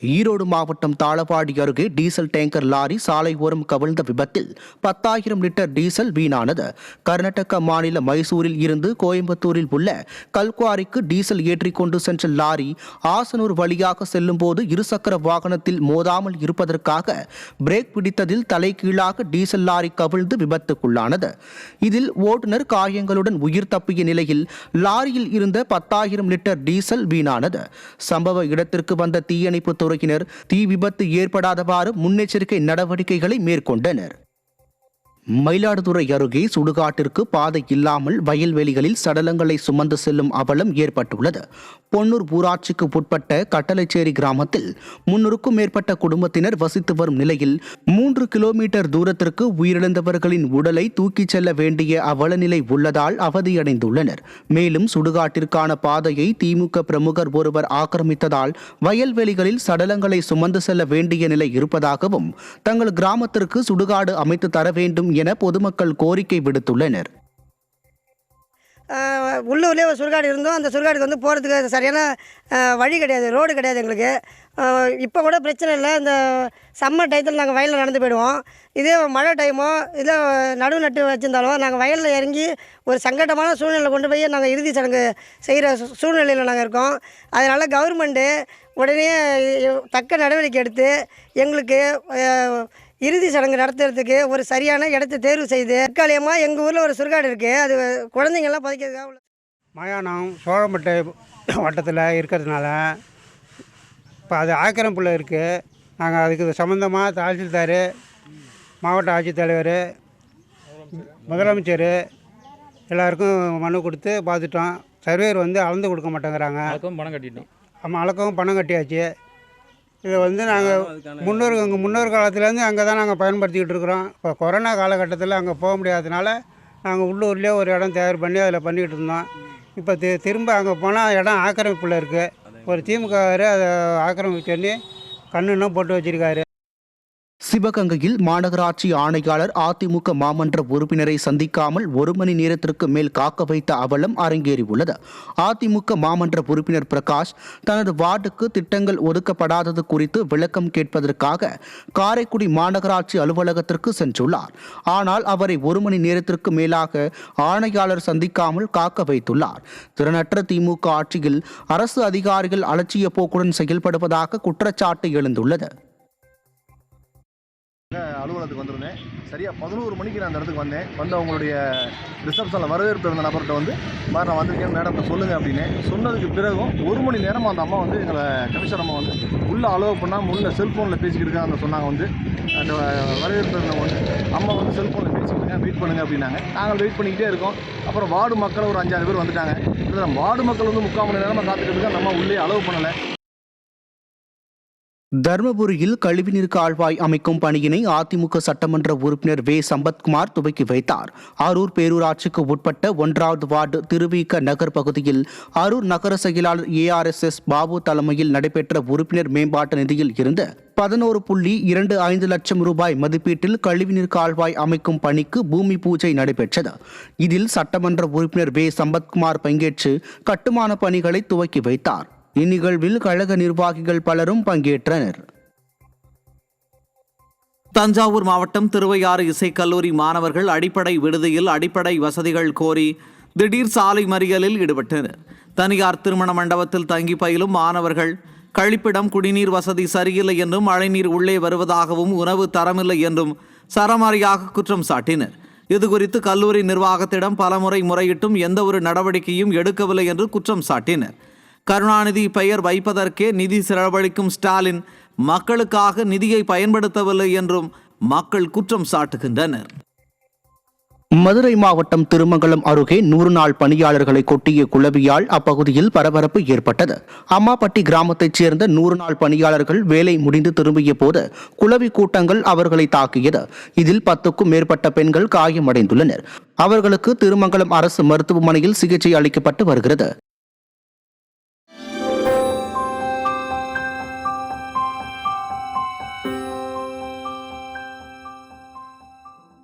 ஈரோடு மாவட்டம் தாளவாடி அருகே diesel tanker lorry சாலை ஓரம் கவிழ்ந்த விபத்தில் 10,000 லிட்டர் டீசல் வீணானது. கர்நாடக மாநில மைசூரில் இருந்து கோயம்புத்தூரில் உள்ள கல்குவாரிக்கு டீசல் ஏற்றிக்கொண்டு சென்ற லாரி ஆசனூர் வழியாக செல்லும் போது இருசக்கர வாகனத்தில் மோதாமல் இருப்பதற்காக பிரேக் பிடித்ததில் தலைகீழாக டீசல் லாரி கவிழ்ந்து விபத்துக்குள்ளானது. இதில் ஓட்டுநர் காயங்களுடன் உயிர் தப்பிய நிலையில் லாரியில் இருந்த 10,000 லிட்டர் டீசல் வீணானது. சம்பவ இடத்திற்கு வந்த தீயணைப்பு துறையினர் தீ விபத்து ஏற்படாதவாறு முன்னெச்சரிக்கை நடவடிக்கைகளை மேற்கொண்டனர். மயிலாடுதுறை அருகே சுடுகாட்டிற்கு பாதை இல்லாமல் வயல்வெளிகளில் சடலங்களை சுமந்து செல்லும் அவலம் ஏற்பட்டுள்ளது. பொன்னூர் ஊராட்சிக்கு உட்பட்ட கட்டளைச்சேரி கிராமத்தில் 300க்கும் மேற்பட்ட குடும்பத்தினர் வசித்து வரும் நிலையில் 3 கிலோமீட்டர் தூரத்திற்கு உயிரிழந்தவர்களின் உடலை தூக்கிச் செல்ல வேண்டிய அவலநிலை உள்ளதால் அவதியடைந்துள்ளனர். மேலும் சுடுகாட்டிற்கான பாதையை திமுக பிரமுகர் ஒருவர் ஆக்கிரமித்ததால் வயல்வெளிகளில் சடலங்களை சுமந்து செல்ல வேண்டிய நிலை இருப்பதாகவும் தங்கள் கிராமத்திற்கு சுடுகாடு அமைத்து தர வேண்டும் என பொதுமக்கள் கோரிக்கை விடுத்துள்ளனர். உள்ளூர்லேயே ஒரு சுடுகாடு இருந்தோம். அந்த சுடுகாடுக்கு வந்து போகிறதுக்கு சரியான வழி கிடையாது, ரோடு கிடையாது எங்களுக்கு. இப்போ கூட பிரச்சனை இல்லை. இந்த சம்மர் டயத்தில் நாங்கள் வயலில் நடந்து போயிடுவோம். இதே மழை டைமோ இல்லை நடுவு நட்டு வச்சுருந்தாலும் நாங்கள் வயலில் இறங்கி ஒரு சங்கடமான சூழ்நிலை கொண்டு போய் நாங்கள் இறுதி சடங்கு செய்கிற சூழ்நிலையில் நாங்கள் இருக்கோம். அதனால் கவர்மெண்ட்டு உடனே தக்க நடவடிக்கை எடுத்து எங்களுக்கு இறுதி சடங்கு நடத்துறதுக்கு ஒரு சரியான இடத்தை தேர்வு செய்து தற்காலிகமாக எங்கள் ஊரில் ஒரு சுடுகாடு இருக்குது. அது குழந்தைங்கள்லாம் பதிக்கிறதுக்காக மயானம் சோழம்பட்டை வட்டத்தில் இருக்கிறதுனால இப்போ அது ஆக்கிரமிப்பில் இருக்குது. நாங்கள் அதுக்கு சம்மந்தமாக தாசில்தார், மாவட்ட ஆட்சித்தலைவர், முதலமைச்சர் எல்லாருக்கும் மனு கொடுத்து பார்த்துட்டோம். சர்வேயர் வந்து அளந்து கொடுக்க மாட்டேங்கிறாங்க. பணம் கட்டிட்டோம். ஆமாம், அளக்கவும் பணம் கட்டியாச்சு. இதை வந்து நாங்கள் முன்னோர் காலத்துலேருந்து அங்கே தான் நாங்கள் பயன்படுத்திக்கிட்டு இருக்கிறோம். இப்போ கொரோனா காலகட்டத்தில் அங்கே போக முடியாததுனால நாங்கள் உள்ளூர்லேயே ஒரு இடம் தயார் பண்ணி அதில் பண்ணிக்கிட்டு இருந்தோம். இப்போ திரும்ப அங்கே போனால் இடம் ஆக்கிரமிப்பில் இருக்குது. ஒரு திமுகவர் அதை ஆக்கிரமிப்பு பண்ணி கண்ணுன்னும் போட்டு வச்சுருக்காரு. சிவகங்கையில் மாநகராட்சி ஆணையாளர் அதிமுக மாமன்ற உறுப்பினரை சந்திக்காமல் 1 மணி நேரத்திற்கு மேல் காக்க வைத்த அவலம் அரங்கேறியுள்ளது. அதிமுக மாமன்ற உறுப்பினர் பிரகாஷ் தனது வார்டுக்கு திட்டங்கள் ஒதுக்கப்படாதது குறித்து விளக்கம் கேட்பதற்காக காரைக்குடி மாநகராட்சி அலுவலகத்திற்கு சென்றுள்ளார். ஆனால் அவரை 1 மணி நேரத்திற்கு மேலாக ஆணையாளர் சந்திக்காமல் காக்க வைத்துள்ளார். திறனற்ற திமுக ஆட்சியில் அரசு அதிகாரிகள் அலட்சிய போக்குடன் செயல்படுவதாக குற்றச்சாட்டு எழுந்துள்ளது. அலுவலகத்துக்கு வந்திருந்தேன். சரியாக 11 மணிக்கு நான் அந்த இடத்துக்கு வந்தேன். வந்து அவங்களுடைய ரிசப்ஷனில் வரவேற்பு இருந்த நபர்கிட்ட வந்து மாதிரி நான் வந்திருக்கேன் மேடம் சொல்லுங்கள் அப்படின்னு சொன்னதுக்கு பிறகும் 1 மணி நேரமாக அந்த அம்மா வந்து எங்களை கமிஷனர் அம்மா வந்து உள்ளே அலோவ் பண்ணால் முன்னே செல்ஃபோனில் பேசிக்கிட்டு இருக்காங்க சொன்னாங்க. வந்து அந்த வரவேற்பு இருந்தவங்க வந்து அம்மா வந்து செல்ஃபோனில் பேசிக்கிட்டு வெயிட் பண்ணுங்கள் அப்படின்னாங்க. நாங்கள் வெயிட் பண்ணிக்கிட்டே இருக்கோம். அப்புறம் வார்டு மக்கள் ஒரு 5-6 பேர் வந்துட்டாங்க. வார்டு மக்கள் வந்து 3/4 மணி நேரமாக காத்துக்கிட்டு இருக்காங்க. நம்ம உள்ளே அலோவ் பண்ணலை. தருமபுரியில் கழிவுநீர் கால்வாய் அமைக்கும் பணியினை அதிமுக சட்டமன்ற உறுப்பினர் வே சம்பத்குமார் துவக்கி வைத்தார். அரூர் பேரூராட்சிக்கு உட்பட்ட 1வது வார்டு திருவிக நகர் பகுதியில் அரூர் நகர செயலாளர் ARSS பாபு தலைமையில் நடைபெற்ற உறுப்பினர் மேம்பாட்டு நிதியில் இருந்து 11.25 லட்சம் ரூபாய் மதிப்பீட்டில் கழிவுநீர் கால்வாய் அமைக்கும் பணிக்கு பூமி பூஜை நடைபெற்றது. இதில் சட்டமன்ற உறுப்பினர் வே சம்பத்குமார் பங்கேற்று கட்டுமான பணிகளை துவக்கி வைத்தார். இந்நிகழ்வில் கழக நிர்வாகிகள் பலரும் பங்கேற்றனர். தஞ்சாவூர் மாவட்டம் திருவையாறு இசைக்கல்லூரி மாணவர்கள் அடிப்படை விடுதியில் அடிப்படை வசதிகள் கோரி திடீர் சாலை மறியலில் ஈடுபட்டனர். தனியார் திருமண மண்டபத்தில் தங்கி பயிலும் மாணவர்கள் கழிப்பிடம், குடிநீர் வசதி சரியில்லை என்றும் மழைநீர் உள்ளே வருவதாகவும் உணவு தரமில்லை என்றும் சரமாரியாக குற்றம் சாட்டினர். இதுகுறித்து கல்லூரி நிர்வாகத்திடம் பலமுறை முறையிட்டும் எந்த ஒரு நடவடிக்கையும் எடுக்கவில்லை என்று குற்றம் சாட்டினர். கருணாநிதி பெயர் வைப்பதற்கே நிதி செலவழிக்கும் ஸ்டாலின் மக்களுக்காக நிதியை பயன்படுத்தவில்லை என்றும் மக்கள் குற்றம் சாட்டுகின்றனர். மதுரை மாவட்டம் திருமங்கலம் அருகே 100 நாள் பணியாளர்களை கொட்டிய குளவியால் அப்பகுதியில் பரபரப்பு ஏற்பட்டது. அம்மாப்பட்டி கிராமத்தைச் சேர்ந்த 100 நாள் பணியாளர்கள் வேலை முடிந்து திரும்பிய போது குளவி கூட்டங்கள் அவர்களை தாக்கியது. இதில் 10க்கும் மேற்பட்ட பெண்கள் காயமடைந்துள்ளனர். அவர்களுக்கு திருமங்கலம் அரசு மருத்துவமனையில் சிகிச்சை அளிக்கப்பட்டு வருகிறது.